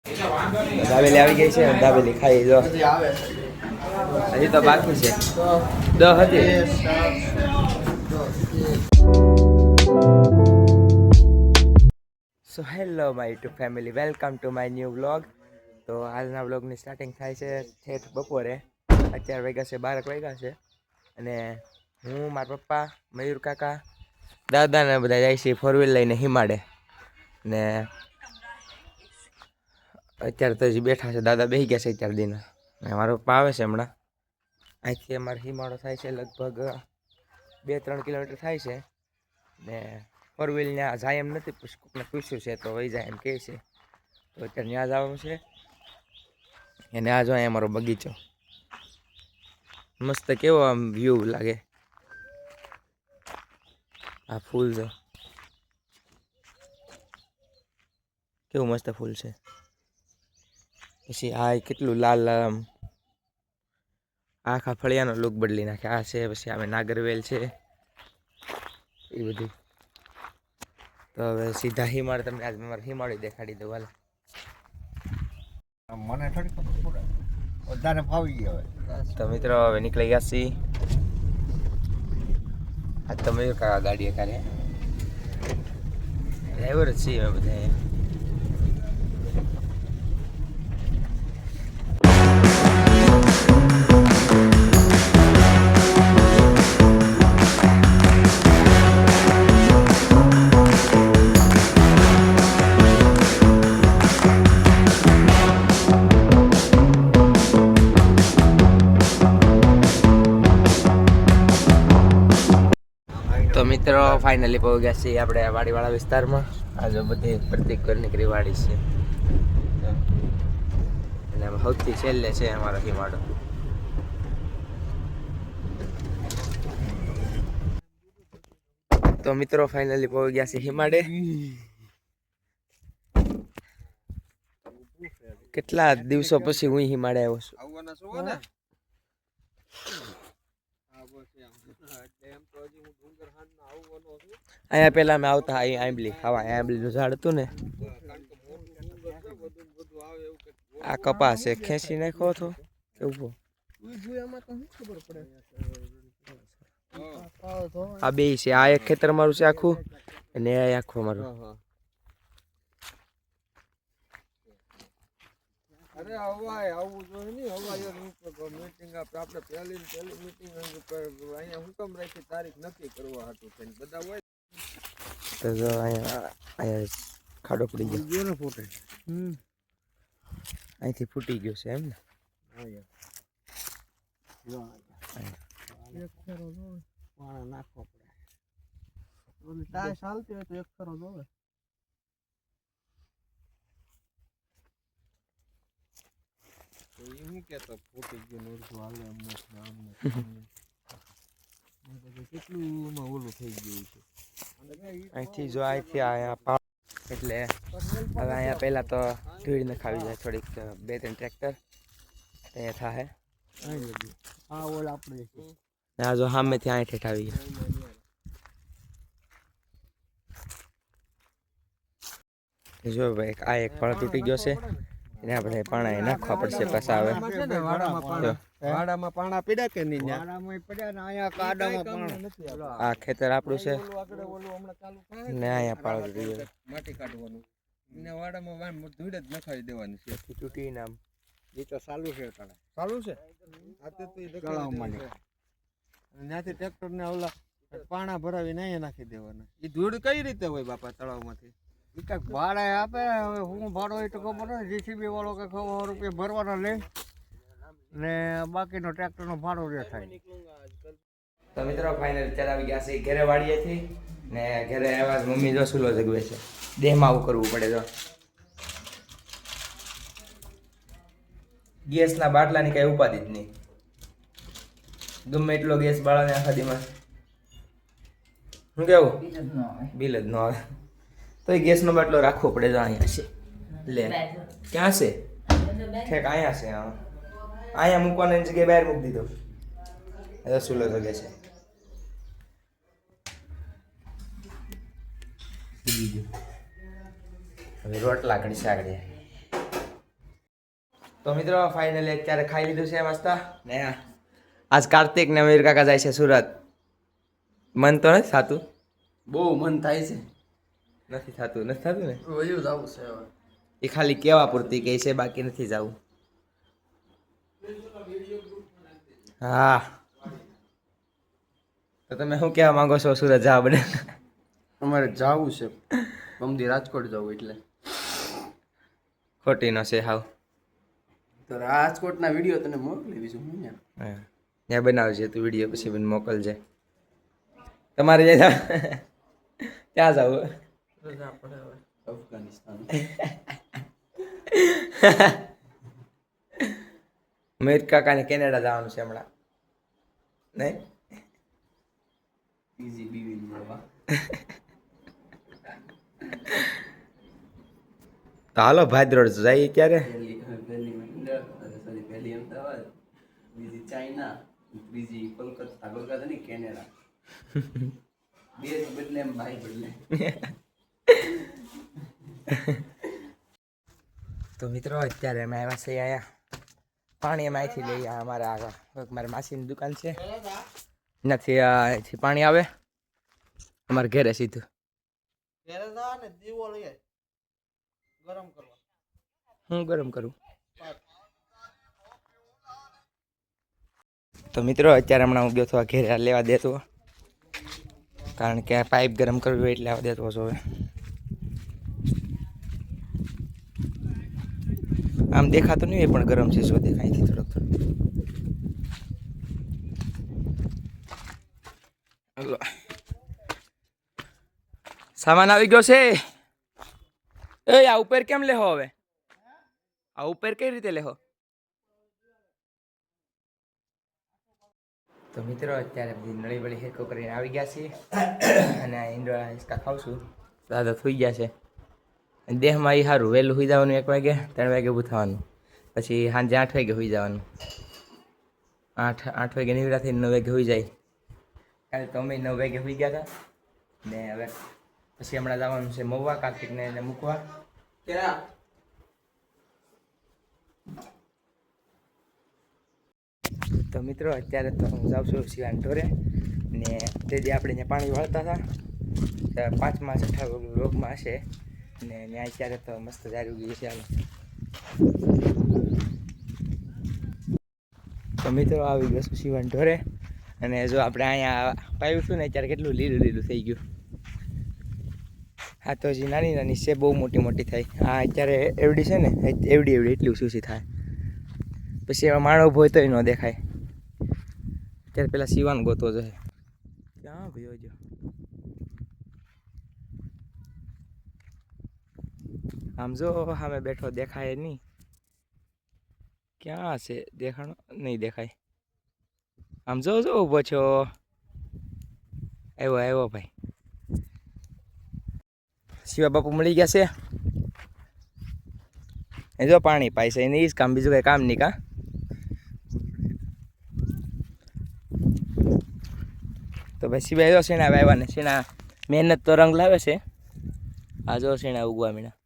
દાબેલી આવી ગઈ છે. દાબેલી ખાઈ જો. હજી તો બાકી છે. 10 હતી. So hello my YouTube family, welcome to my new vlog. તો આજના વ્લોગની સ્ટાર્ટિંગ થાય છે ઠેઠ બપોરે. અત્યારે વાગ્યા છે 12 વાગ્યા છે. અને હું, મારા પપ્પા, મયુર કાકા, દાદા ને બધા જાય છે ફોર વ્હીલ લઈને હિમાડે. ને અત્યારે તો હજી બેઠા છે. દાદા બેસી ગયા છે અત્યારે દિન. ને મારા પપ્પા આવે છે હમણાં. અહીંથી અમારે હિમાડો થાય છે લગભગ 2-3 કિલોમીટર થાય છે. ને ફોર વ્હીલ ત્યાં જાય એમ નથી, કોઈને પૂછ્યું છે તો વહી જાય એમ કહે છે. તો અત્યારે ત્યાં જવાનું છે. અને આ જો અહીંયા અમારો બગીચો મસ્ત કેવો આમ વ્યૂ લાગે. આ ફૂલ છે, કેવું મસ્ત ફૂલ છે. પછી આ કેટલું લાલ લાલ આમ આખા ફળિયાનો લુક બદલી નાખે. આ છે પછી આવે નાગરવેલ છે એ બધી. તો હવે સીધા હિમાળ તમને આજ મારે હિમાળી દેખાડી દઉં. હાલ મને થોડી વધારે ફાવી ગયો. તો મિત્રો હવે નીકળી ગયા છીએ. આ તો મયુર કાકા ગાડીએ કાઢે, ડ્રાઈવર જ છીએ અમે બધા. તો મિત્રો ફાઇનલી પહોંચી ગયા છીએ આપણે વાડીવાળા વિસ્તારમાં. આ જો બધી પ્રતિક નીકળી વાડી છે. અને સૌથી છેલ્લે છે અમારો હિમાડો. તો મિત્રો ફાઇનલી પહોંચી ગયા છે હિમાડે. કેટલા દિવસો પછી હું હિમાડે આવ્યો છું. અહીંયા પેલા અમે આવતા આંબલી ખાવા. આંબલીનું ઝાડ હતું ને, આ કપાસ છે ખેંચી નાખ્યો હતો કેવું. આ બે છે. આ એક ખેતર મારું છે આખું, અને આ આખું મારું. અરે હવાય આવું જોઈએ નહીં. હવાય મીટિંગ આપણે પહેલી મીટિંગ અહીંયા હુકમ રાખી તારીખ નક્કી કરવા હતું થઈને બધા હોય. તો જો અહીંયા ખાડો પડી ગયો ને ફોટે. અહીંથી ફૂટી ગયો છે એમ ને. પાણા નાખવો પડે. ટાય ચાલતી હોય તો એક ખરો જોવે. હું કેતો ફૂટી ગયું અડધું હાલે અમને કેટલું ઓલું થઈ ગયું છે. અહીંથી જો અહીંથી અહીંયા એટલે હવે અહીંયા પહેલાં તો ધૂળ નખાવી જાય થોડીક, 2-3 ટ્રેક્ટર અહીંયા થાય. હા ઓલ આપણે આ જો સામેથી અહીં ઠેઠ આવી ગયા. જો ભાઈ આ એક ફળ તૂટી ગયો છે, એને આપણે પાણા નાખવા પડશે. પાછા આવે વાડામાં પાણા પડ્યા કે નહીં? વાડામાં પડ્યા ને અહીંયા કાડામાં પાણા. આ ખેતર આપણું છે ને અહીંયા પાળો તૂટી ગયો. માટી કાઢવાનું ને વાડામાં ધૂળ જ નખાવી દેવાની છે. તૂટી નામ એ તો ચાલુ છે. ચાલુ છે. ત્યાંથી ટ્રેક્ટર ને ઓલા પાણા ભરાવીને અહીંયા નાખી દેવાના. એ ધૂળ કઈ રીતે હોય બાપા તળાવમાંથી? ભાડે આપે. હવે હું ભાડો હોય તો ખબર નથી. જીસીબી વાળો કે 100 રૂપિયા ભરવાના લે ને બાકીનો ટ્રેક્ટરનો ભાડો જે થાય. તો મિત્રો ફાઇનલ ચલાવી ગયા છે ઘરે વાડીએથી. ને ઘરે આવ્યા મમ્મી જો સુલો જગવે છે. દેહમાં આવું કરવું પડે. તો ગેસના બાટલાની કઈ ઉપાધિ જ નહીં. ગમે એટલો ગેસ બાળાને આખા દીમાં શું કેવું બિલ જ ન આવે. તો એ ગેસનો બાટલો રાખવો પડે. તો અહીંયા છે. લે ક્યાં છે? ઠેક અહીંયા છે. હા અહીંયા મૂકવાની જગ્યાએ બહાર મૂકી દીધો. સુલો જગે છે. હવે રોટલા ઘડી સાગડે. તો મિત્રો ફાઇનલી અત્યારે ખાઈ લીધું છે મસ્ત ને આજ કાર્તિક ને મયુર કાકા જાય છે સુરત. મન તો નથી થતું. બહુ મન થાય છે. નથી થતું ને વયું જ આવું છે હવે. એ ખાલી કેવા પૂરતી કહે છે, બાકી નથી જવું. હા તો તમે શું કહેવા માંગો છો સુરત જવા બને? અમારે જાવું છે મમદી રાજકોટ જવું એટલે ખોટી નો છે હાવ. તો રાજકોટના વિડીયો તને મોકલી દઈશું હું ને. હા ત્યાં બનાવજે તું વિડીયો, પછી મને મોકલજે. તમારે ત્યાં ક્યાં જવું? અફઘાનિસ્તાન. મયુર કાકાને કેનેડા જવાનું છે હમણાં, નહીં? બીજી બીવી મળવા. તો હાલો ભાદરોડ જઈએ ત્યારે. પહેલી અમદાવાદ, બીજી ચાઇના, બીજી કોલકાતા નહીં કેનેડા. બે બદલે એમ ભાઈ બદલે. તો મિત્રો અત્યારે અમે આવ્યા છે અહીંયા પાણી અમે અહીંથી લઈએ. અમારા આગળ મારા માસીની દુકાન છે, નથી અહીંથી પાણી આવે અમારે ઘરે સીધું. હું ગરમ કરું. તો મિત્રો અત્યારે હમણાં હું ગયો હતો ઘેરે લેવા દેતો, કારણ કે પાઇપ ગરમ કરવી હોય એટલે લેવા દેતો છો. હવે આમ દેખાતું નહીં હોય પણ ગરમ છે, શું દેખાય છે થોડોક થોડોક. સામાન આવી ગયો છે. એ આ ઉપર કેમ લેહો? હવે આ ઉપર કઈ રીતે લેહો? તો મિત્રો અત્યારે બધી નળી વળી હેકો કરીને આવી ગયા છીએ અને ઈંડોળા હિંચકા ખાઉં છું. દાદા સુઈ ગયા છે. દેહમાં એ સારું વહેલું સુઈ જવાનું 1 વાગે, 3 વાગે ઊભું થવાનું, પછી સાંજે 8 વાગે સુઈ જવાનું. 8 વાગે નિવડા થઈને 9 વાગે સુઈ જાય. કાલે તો અમે 9 વાગે સુઈ ગયા હતા ને હવે પછી હમણાં જવાનું છે મહુવા, કાર્તિકને એને મૂકવા. તો મિત્રો અત્યારે તો હું જાઉં છું શિવાન ઢોરે ને તે દી આપણે ત્યાં પાણી વાળતા હતા 5મા 6 રોગમાં હશે ને ત્યાં અત્યારે તો મસ્ત જારી ઉગી છે. હાલો તો મિત્રો આવી ગયો છું શિવાન ઢોરે અને જો આપણે અહીંયા પાયું છું ને અત્યારે કેટલું લીલું લીલું થઈ ગયું. હા તો હજી નાની નાની છે, બહુ મોટી મોટી થાય. હા અત્યારે એવડી છે ને, એવડી એટલી ઊંચી થાય. પછી એમાં માણસ ઊભો હોય તોય ન દેખાય. અત્યારે પેલા શિવાન ગોતવો જોઈએ. ક્યાં ભયો જો આમ જો સામે બેઠો દેખાય નહીં. ક્યાં છે? દેખાણો નહીં દેખાય. આમ જો જો ઊભો છો. આવ્યો આવ્યો ભાઈ. શિવા બાપુ મળી ગયા છે. એ જો પાણી પાય છે એને, એ જ કામ, બીજું કઈ કામ નહીં. કા તો ભાઈ શિવા જો શેણા આવ્યા ને શેણા મહેનત તો રંગ લાવે છે. આ જો શેણા ઉગવા મીણા.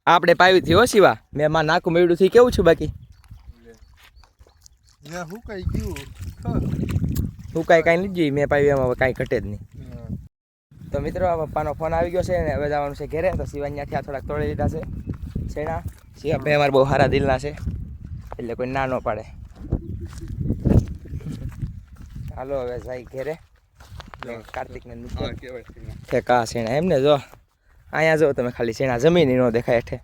આપણે પાવી હતી હો શિવા. મેં માં નાકું મેળ્યું થી કેવું છું બાકી હું કઈ ગયું હું કાંઈ નથી જોઈ. મેં પાવી એમાં કાંઈ ઘટે જ નહીં. તો મિત્રો આ પપ્પાનો ફોન આવી ગયો છે ને હવે જવાનું છે ઘેરે. તો શિવા ત્યાંથી આ થોડાક તોડી લીધા છે શેણા. શિવા ભાઈ અમારે બહુ સારા દિલના છે એટલે કોઈ ના ન પાડે. હાલો હવે જાય ઘેરે. કાર્તિકને કા શેણા એમને જો અહીંયા જો તમે ખાલી શેણા જમીન ન દેખાય હેઠે.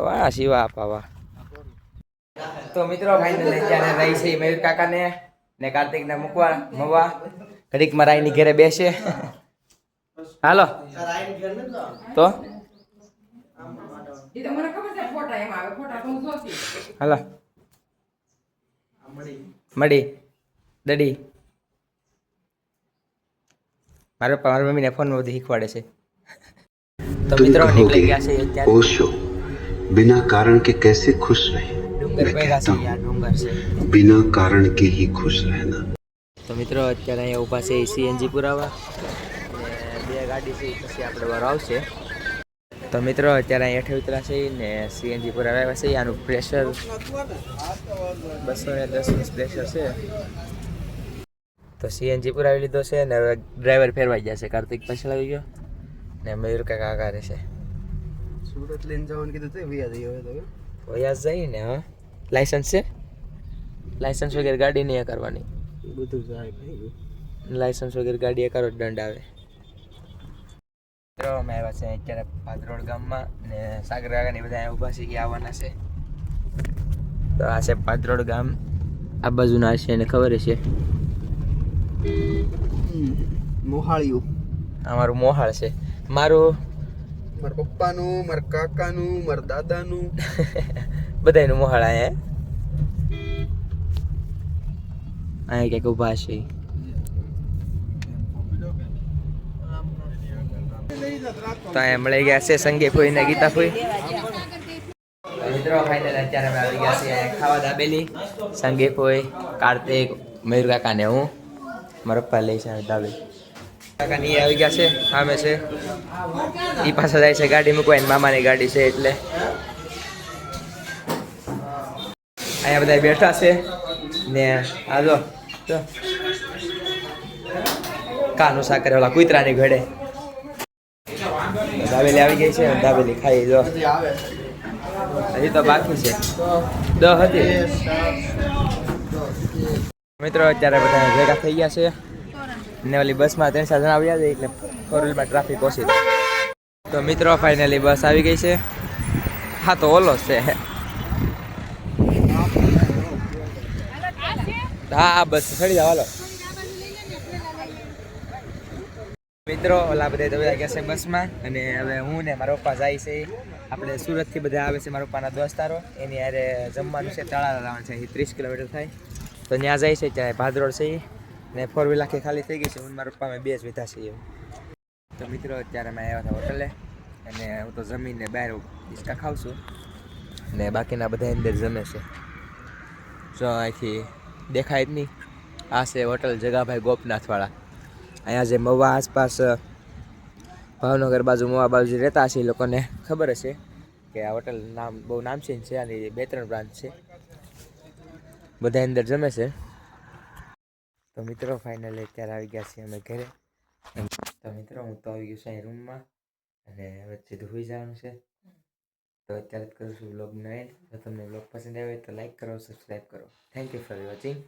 વાહ શિવા આપા વાહ. તો મિત્રો ફાઇનલી અત્યારે રહી છે મયુર કાકાને ને કાર્તિકને મૂકવા મવા. ઘડીકમાં રાયની ઘેરે બેસે. હાલો તો હાલો મળી દડી. મારા પપ્પા મારી મમ્મીને ફોનમાં બધું શીખવાડે છે. તો મિત્રો નીકળી ગયા છે અત્યારે. ओशो बिना कारण के कैसे खुश रहे? ડુંગર પહેલા છે યાર, ડુંગર છે. बिना कारण के ही खुश रहना. તો મિત્રો અત્યારે અહીંયા ઊભા છે સીએનજી પુરાવા અને 2 ગાડી છે પછી આપણે વાર આવશે. તો મિત્રો અત્યારે અહીં હેઠે ઉતરાશે ને સીએનજી પુરાવા આવ્યા છે. આનું પ્રેશર 210 પ્રેશર છે. તો સીએનજી પુરાવી લીધો છે ને હવે ડ્રાઈવર ફેરવાઈ જશે. કાર્તિક પાછળ આવી ગયો ને મયુર કાકા આગારે છે. સુરત લઈને જવાનું કીધું તો વ્યાજ હવે તો વયાસ જઈ ને હા લાયસન્સ છે. લાયસન્સ વગેરે ગાડી નહીં કરવાની. બધું જાય ભાઈ. લાયસન્સ વગેરે ગાડી કરો દંડ આવે. મિત્રો અમે આવ્યા છે અત્યારે પાદરોડ ગામમાં ને સાગર કાકાની બધા અહીંયા ઊભા છે કે આવવાના છે. તો આ છે પાદરોડ ગામ. આ બાજુના છે એને ખબર છે. મોહાળિયું અમારું મોહાળ છે. મારું મારા પપ્પાનું, મારા કાકાનું, મારા દાદાનું. બધાયનું મોહાળ અહીંયા ક્યાંક ઊભા છે. તો અહીંયા મળી ગયા છે સંગીફોઈ ને ગીતાફોઈ. મિત્રો ફાઇનલ અત્યારે અમે આવી ગયા છીએ ખાવા દાબેલી. સંગીફોઈ, કાર્તિક, મયુર કાકા ને હું. મારા પપ્પા લઈ છે દાબેલી. કાકાની આવી ગયા છે સામે છે. એ પાછા જાય છે ગાડી મૂકવા. મામાની ગાડી છે એટલે અહીંયા બધા બેઠા છે ને આ જો કાનું સાકર ઓલા કૂતરાની ઘડે દાબેલી આવી ગઈ છે. દાબેલી ખાઈ જો હજી તો બાકી છે. 10 હતી. મિત્રો અત્યારે બધા ભેગા થઈ ગયા છે ને ઓલી બસમાં 3-4 જણા આવ્યા છે એટલે 4 વ્હીલમાં ટ્રાફિક ઓછી થાય. તો મિત્રો ફાઇનલી બસ આવી ગઈ છે. હા તો ઓલો છે. હા બસ ચડી જાવ હાલો. મિત્રો ઓલા બધા તો બધા ગયા છે બસમાં અને હવે હું ને મારા પપ્પા જાય છે. આપણે સુરતથી બધા આવે છે મારા પપ્પાના દોસ્તારો. એની યારે જમવાનું છે. તળાવ લાવવાનું છે. 30 કિલોમીટર થાય તો ત્યાં જાય છે. ત્યાં ભાદરોડ છે ને 4 વ્હીલ આખી ખાલી થઈ ગઈ છે. હું મારા પપ્પા મેં 2 જ વીધા છે એવું. તો મિત્રો અત્યારે મેં આવ્યા હતા હોટલે અને હું તો જમીને બહાર ડિસ્કા ખાઉં છું ને બાકીના બધા અંદર જમે છે. જો અહીંથી દેખાય જ નહીં. આ છે હોટલ જગાભાઈ ગોપનાથવાળા. અહીંયા જે મવા આસપાસ ભાવનગર બાજુ મવા બાજુ રહેતા હશે એ લોકોને ખબર હશે કે આ હોટલ નામ બહુ નામચીન છે. આની 2-3 બ્રાન્ચ છે. બધા અંદર જમે છે. તો મિત્રો ફાઇનલી અત્યારે આવી ગયા છીએ અમે ઘરે. તો મિત્રો હું તો આવી ગયો છું અહીં રૂમમાં અને હવે સીધું હોઈ જવાનું છે. તો અત્યારે જ કરું છું બ્લોગનો એન્ડ. જો તમને બ્લોગ પસંદ આવે તો લાઈક કરો, સબસ્ક્રાઈબ કરો. Thank you for watching.